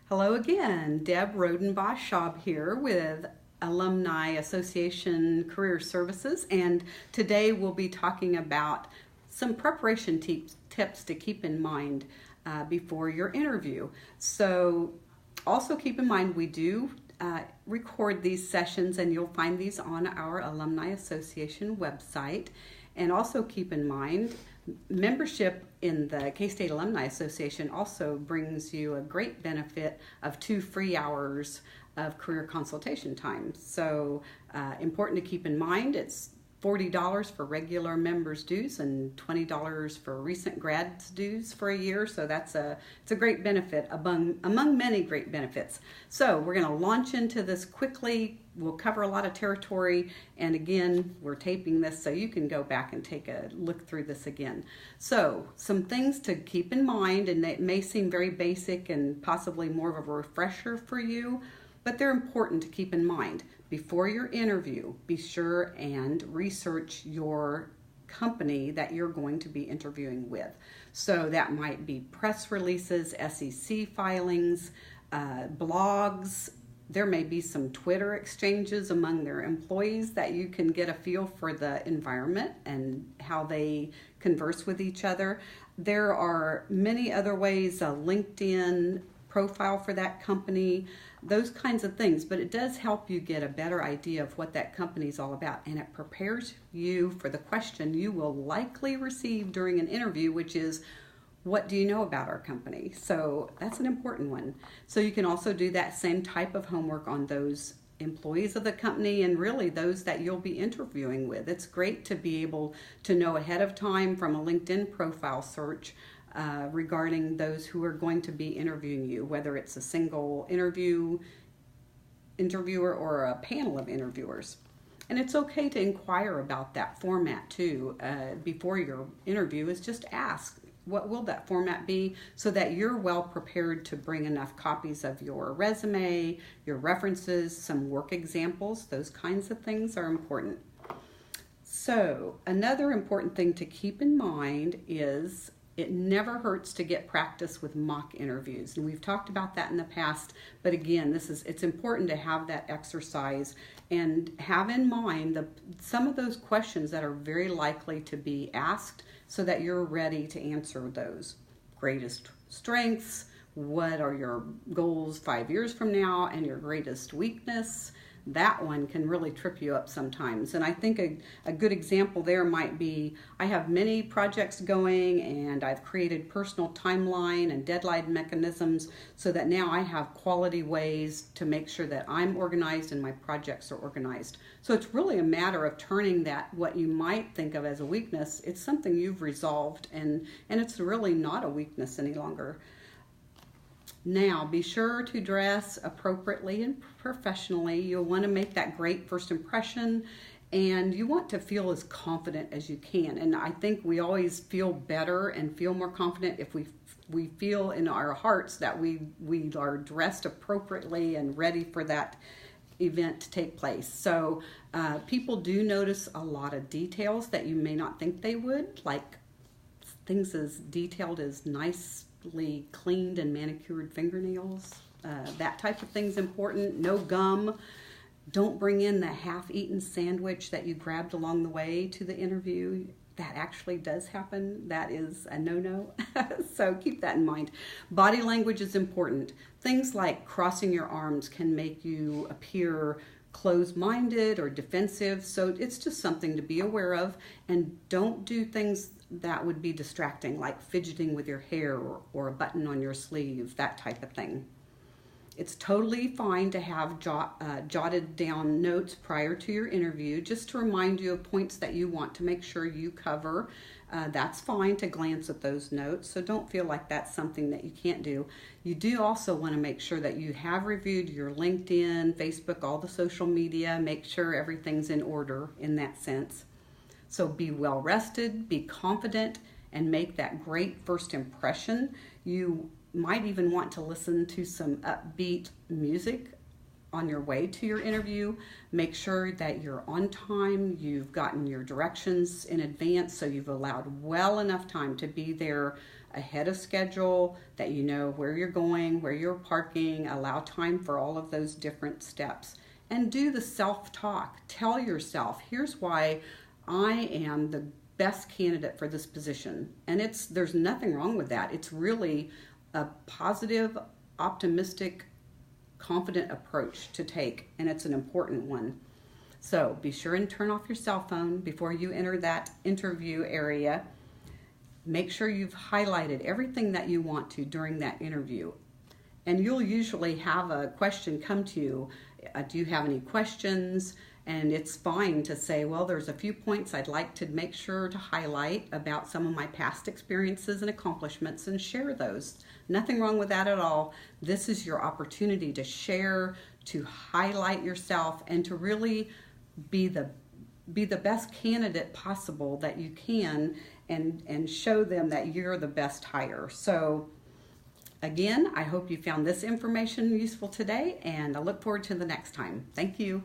Hello again, Deb Rodenbosch-Schaub here with Alumni Association Career Services, and today we'll be talking about some preparation tips to keep in mind before your interview. So also keep in mind we do record these sessions, and you'll find these on our Alumni Association website. And also keep in mind, membership in the K-State Alumni Association also brings you a great benefit of 2 free hours of career consultation time. So important to keep in mind, it's $40 for regular members dues and $20 for recent grads dues for a year. So it's a great benefit among many great benefits. So we're going to launch into this quickly. We'll cover a lot of territory, and again, we're taping this so you can go back and take a look through this again. So some things to keep in mind, and it may seem very basic and possibly more of a refresher for you, but they're important to keep in mind. Before your interview, be sure and research your company that you're going to be interviewing with. So that might be press releases, SEC filings, blogs. There may be some Twitter exchanges among their employees that you can get a feel for the environment and how they converse with each other. There are many other ways, a LinkedIn profile for that company, those kinds of things, but it does help you get a better idea of what that company is all about, and it prepares you for the question you will likely receive during an interview, which is, what do you know about our company? So that's an important one. So you can also do that same type of homework on those employees of the company and really those that you'll be interviewing with. It's great to be able to know ahead of time from a LinkedIn profile search regarding those who are going to be interviewing you, whether it's a single interviewer or a panel of interviewers. And it's okay to inquire about that format too before your interview. Is just ask, what will that format be, so that you're well prepared to bring enough copies of your resume, your references, some work examples. Those kinds of things are important. So another important thing to keep in mind is it never hurts to get practice with mock interviews. And we've talked about that in the past, but again, it's important to have that exercise and have in mind some of those questions that are very likely to be asked so that you're ready to answer those. Greatest strengths, what are your goals 5 years from now, and your greatest weakness. That one can really trip you up sometimes. And I think a good example there might be, I have many projects going and I've created personal timeline and deadline mechanisms so that now I have quality ways to make sure that I'm organized and my projects are organized. So it's really a matter of turning that, what you might think of as a weakness, it's something you've resolved, and it's really not a weakness any longer. Now, be sure to dress appropriately and professionally. You'll want to make that great first impression, and you want to feel as confident as you can. And I think we always feel better and feel more confident if we feel in our hearts that we are dressed appropriately and ready for that event to take place. So people do notice a lot of details that you may not think they would, like things as detailed as nicely cleaned and manicured fingernails. That type of thing's important. No gum. Don't bring in the half-eaten sandwich that you grabbed along the way to the interview. That actually does happen. That is a no-no. So keep that in mind. Body language is important. Things like crossing your arms can make you appear closed-minded or defensive. So it's just something to be aware of. And don't do things that would be distracting, like fidgeting with your hair or a button on your sleeve, that type of thing. It's totally fine to have jotted down notes prior to your interview, just to remind you of points that you want to make sure you cover. That's fine to glance at those notes, so don't feel like that's something that you can't do. You do also want to make sure that you have reviewed your LinkedIn, Facebook, all the social media, make sure everything's in order in that sense. So be well rested, be confident, and make that great first impression. You might even want to listen to some upbeat music on your way to your interview. Make sure that you're on time, you've gotten your directions in advance, so you've allowed well enough time to be there ahead of schedule, that you know where you're going, where you're parking, allow time for all of those different steps. And do the self-talk. Tell yourself, here's why I am the best candidate for this position. And there's nothing wrong with that. It's really a positive, optimistic, confident approach to take, and it's an important one. So be sure and turn off your cell phone before you enter that interview area. Make sure you've highlighted everything that you want to during that interview. And you'll usually have a question come to you. Do you have any questions? And it's fine to say, well, there's a few points I'd like to make sure to highlight about some of my past experiences and accomplishments, and share those. Nothing wrong with that at all. This is your opportunity to share, to highlight yourself, and to really be the best candidate possible that you can, and show them that you're the best hire. So again, I hope you found this information useful today, and I look forward to the next time. Thank you.